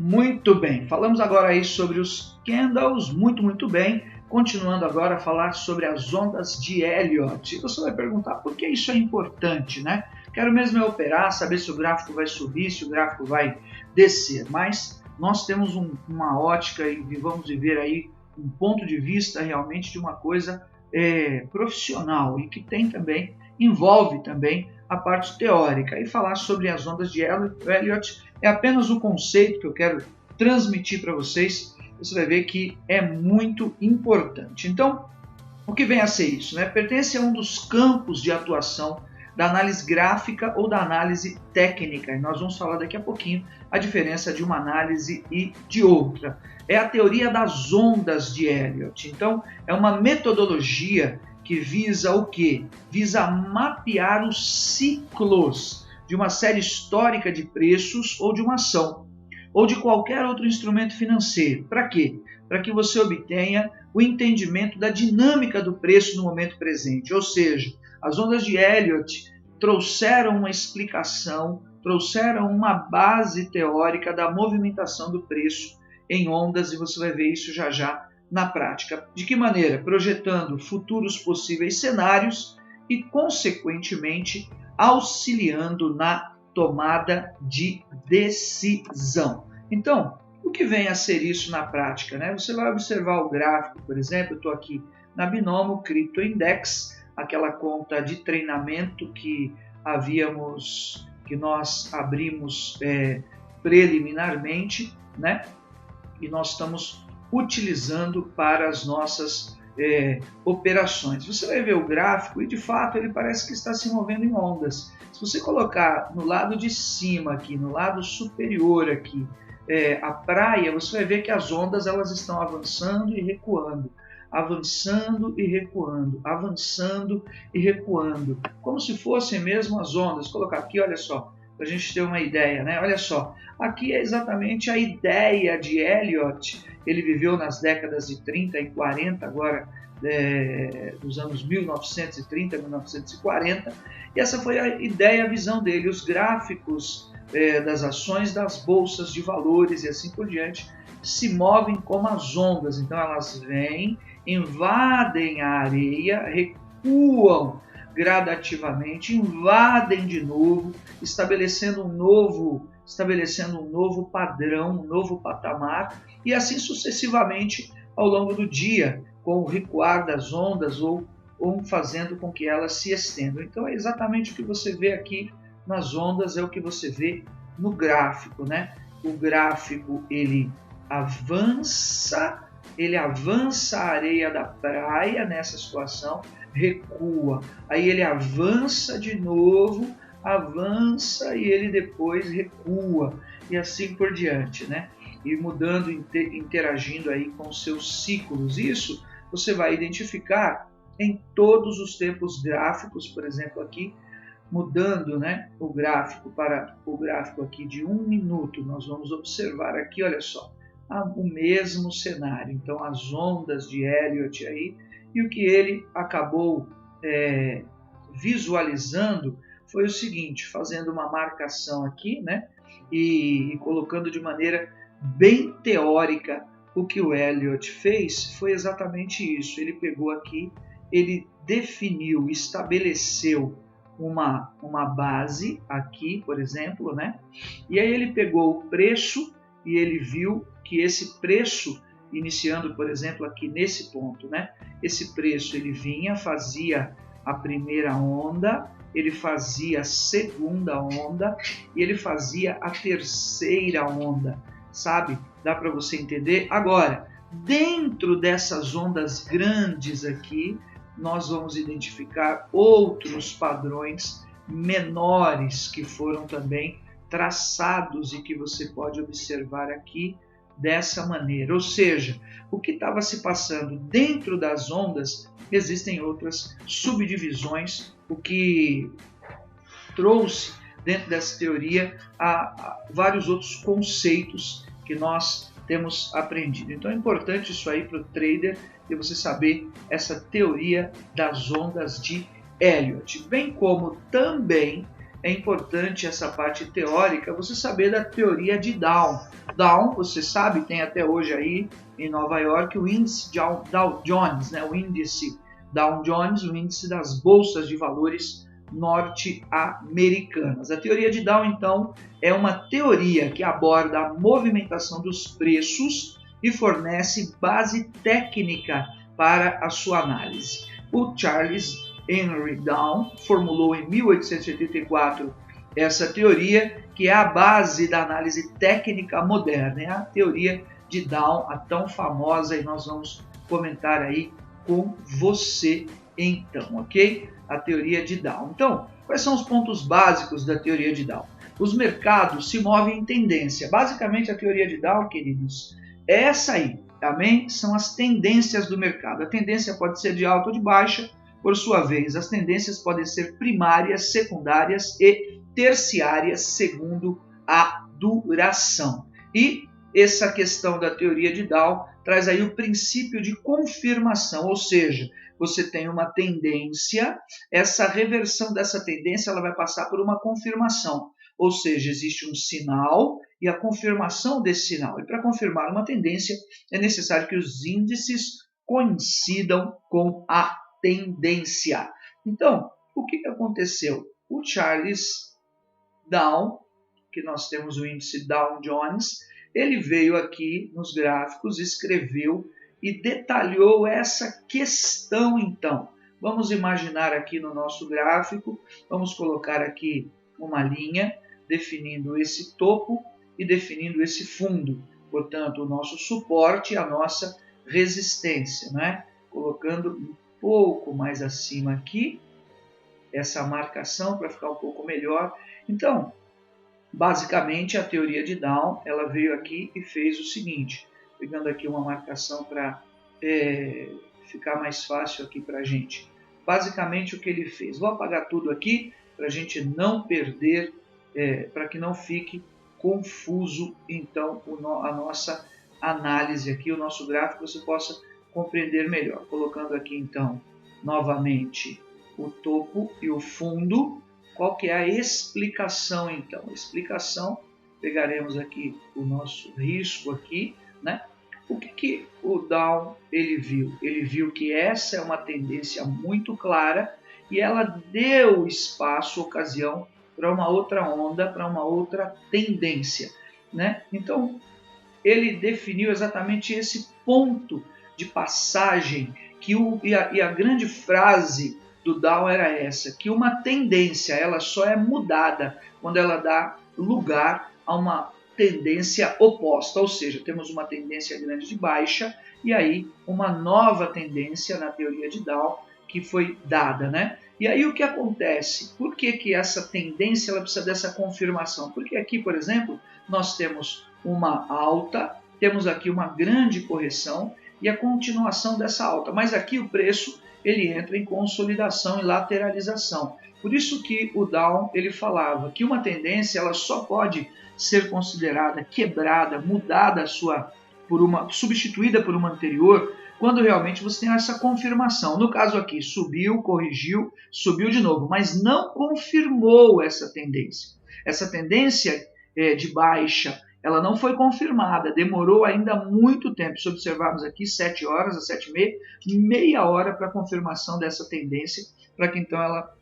Muito bem, falamos agora aí sobre os candles, muito bem. Continuando agora a falar sobre as ondas de Elliott. E você vai perguntar por que isso é importante, né? Quero mesmo é operar, saber se o gráfico vai subir, se o gráfico vai descer. Mas nós temos uma ótica e vamos viver aí um ponto de vista realmente de uma coisa profissional e que envolve também a parte teórica. E falar sobre as ondas de Elliott é apenas um conceito que eu quero transmitir para vocês. Você vai ver que é muito importante. Então, o que vem a ser isso? Pertence a um dos campos de atuação da análise gráfica ou da análise técnica. E nós vamos falar daqui a pouquinho a diferença de uma análise e de outra. É a teoria das ondas de Elliott. Então, é uma metodologia que visa o quê? Visa mapear os ciclos de uma série histórica de preços ou de uma ação, ou de qualquer outro instrumento financeiro. Para quê? Para que você obtenha o entendimento da dinâmica do preço no momento presente. Ou seja, as ondas de Elliott trouxeram uma explicação, trouxeram uma base teórica da movimentação do preço em ondas, e você vai ver isso já já na prática. De que maneira? Projetando futuros possíveis cenários e, consequentemente, auxiliando na tomada de decisão. Então, o que vem a ser isso na prática? Você vai observar o gráfico, por exemplo, eu estou aqui na Binomo Crypto Index, aquela conta de treinamento que nós abrimos preliminarmente, e nós estamos utilizando para as nossas operações. Você vai ver o gráfico e de fato ele parece que está se movendo em ondas. Se você colocar no lado de cima aqui, no lado superior aqui, a praia, você vai ver que as ondas elas estão avançando e recuando, avançando e recuando, avançando e recuando, como se fossem mesmo as ondas. Vou colocar aqui, olha só, para a gente ter uma ideia, Olha só, aqui é exatamente a ideia de Elliott. Ele viveu nas décadas de 30 e 40, agora dos anos 1930 a 1940, e essa foi a ideia, a visão dele. Os gráficos das ações das bolsas de valores e assim por diante se movem como as ondas. Então elas vêm, invadem a areia, recuam gradativamente, invadem de novo, estabelecendo um novo padrão, um novo patamar, e assim sucessivamente ao longo do dia, com o recuar das ondas ou fazendo com que elas se estendam. Então é exatamente o que você vê aqui nas ondas, é o que você vê no gráfico, O gráfico ele avança a areia da praia nessa situação, recua, aí ele avança de novo, avança e ele depois recua, e assim por diante, E mudando, interagindo aí com seus ciclos. Isso você vai identificar em todos os tempos gráficos, por exemplo aqui, mudando o gráfico para o gráfico aqui de 1 minuto, nós vamos observar aqui, olha só, o mesmo cenário. Então as ondas de Elliott aí, e o que ele acabou visualizando foi o seguinte, fazendo uma marcação aqui, e colocando de maneira bem teórica, o que o Elliott fez foi exatamente isso. Ele pegou aqui, ele definiu, estabeleceu uma base aqui, por exemplo, E aí ele pegou o preço e ele viu que esse preço, iniciando, por exemplo, aqui nesse ponto, Esse preço ele vinha, fazia a primeira onda, ele fazia a segunda onda e ele fazia a terceira onda, sabe? Dá para você entender? Agora, dentro dessas ondas grandes aqui, nós vamos identificar outros padrões menores que foram também traçados e que você pode observar aqui dessa maneira. Ou seja, o que estava se passando dentro das ondas, existem outras subdivisões, o que trouxe dentro dessa teoria a vários outros conceitos que nós temos aprendido. Então é importante isso aí para o trader, e você saber essa teoria das ondas de Elliott, bem como também é importante essa parte teórica, você saber da teoria de Dow. Dow, você sabe, tem até hoje aí em Nova York o índice Dow Jones, né? O índice Dow Jones, o índice das bolsas de valores norte-americanas. A teoria de Dow, então, é uma teoria que aborda a movimentação dos preços e fornece base técnica para a sua análise. O Charles Henry Dow formulou em 1884 essa teoria, que é a base da análise técnica moderna. É a teoria de Dow, a tão famosa, e nós vamos comentar aí com você então, ok? A teoria de Dow. Então, quais são os pontos básicos da teoria de Dow? Os mercados se movem em tendência. Basicamente, a teoria de Dow, queridos, é essa aí, amém? São as tendências do mercado. A tendência pode ser de alta ou de baixa. Por sua vez, as tendências podem ser primárias, secundárias e terciárias, segundo a duração. E essa questão da teoria de Dow traz aí o princípio de confirmação, ou seja, você tem uma tendência, essa reversão dessa tendência ela vai passar por uma confirmação, ou seja, existe um sinal e a confirmação desse sinal. E para confirmar uma tendência é necessário que os índices coincidam com a tendência. Então, o que aconteceu? O Charles Dow, que nós temos o índice Dow Jones, ele veio aqui nos gráficos, escreveu e detalhou essa questão. Então, vamos imaginar aqui no nosso gráfico, vamos colocar aqui uma linha definindo esse topo e definindo esse fundo, portanto, o nosso suporte e a nossa resistência, né? Colocando um pouco mais acima aqui essa marcação para ficar um pouco melhor. Então, basicamente, a teoria de Dow, ela veio aqui e fez o seguinte, pegando aqui uma marcação para ficar mais fácil aqui para a gente. Basicamente, o que ele fez? Vou apagar tudo aqui para a gente não perder, para que não fique confuso, então, a nossa análise aqui, o nosso gráfico, você possa compreender melhor. Colocando aqui, então, novamente, o topo e o fundo. Qual que é a explicação, então? A explicação, pegaremos aqui o nosso risco aqui, né? O que o Dow ele viu? Ele viu que essa é uma tendência muito clara e ela deu espaço, ocasião para uma outra onda, para uma outra tendência, né? Então, ele definiu exatamente esse ponto de passagem e a grande frase do Dow era essa, que uma tendência ela só é mudada quando ela dá lugar a uma tendência oposta, ou seja, temos uma tendência grande de baixa e aí uma nova tendência na teoria de Dow que foi dada, né? E aí o que acontece? Por que essa tendência ela precisa dessa confirmação? Porque aqui, por exemplo, nós temos uma alta, temos aqui uma grande correção e a continuação dessa alta, mas aqui o preço ele entra em consolidação e lateralização. Por isso que o Dow ele falava que uma tendência ela só pode ser considerada quebrada, mudada substituída por uma anterior, quando realmente você tem essa confirmação. No caso aqui, subiu, corrigiu, subiu de novo, mas não confirmou essa tendência. Essa tendência de baixa, ela não foi confirmada, demorou ainda muito tempo. Se observarmos aqui, 7 horas, às 7h30, meia hora para a confirmação dessa tendência, para que então ela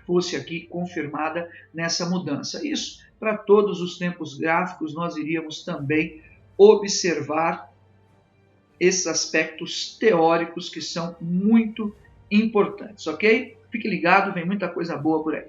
fosse aqui confirmada nessa mudança. Isso, para todos os tempos gráficos, nós iríamos também observar esses aspectos teóricos que são muito importantes, ok? Fique ligado, vem muita coisa boa por aí.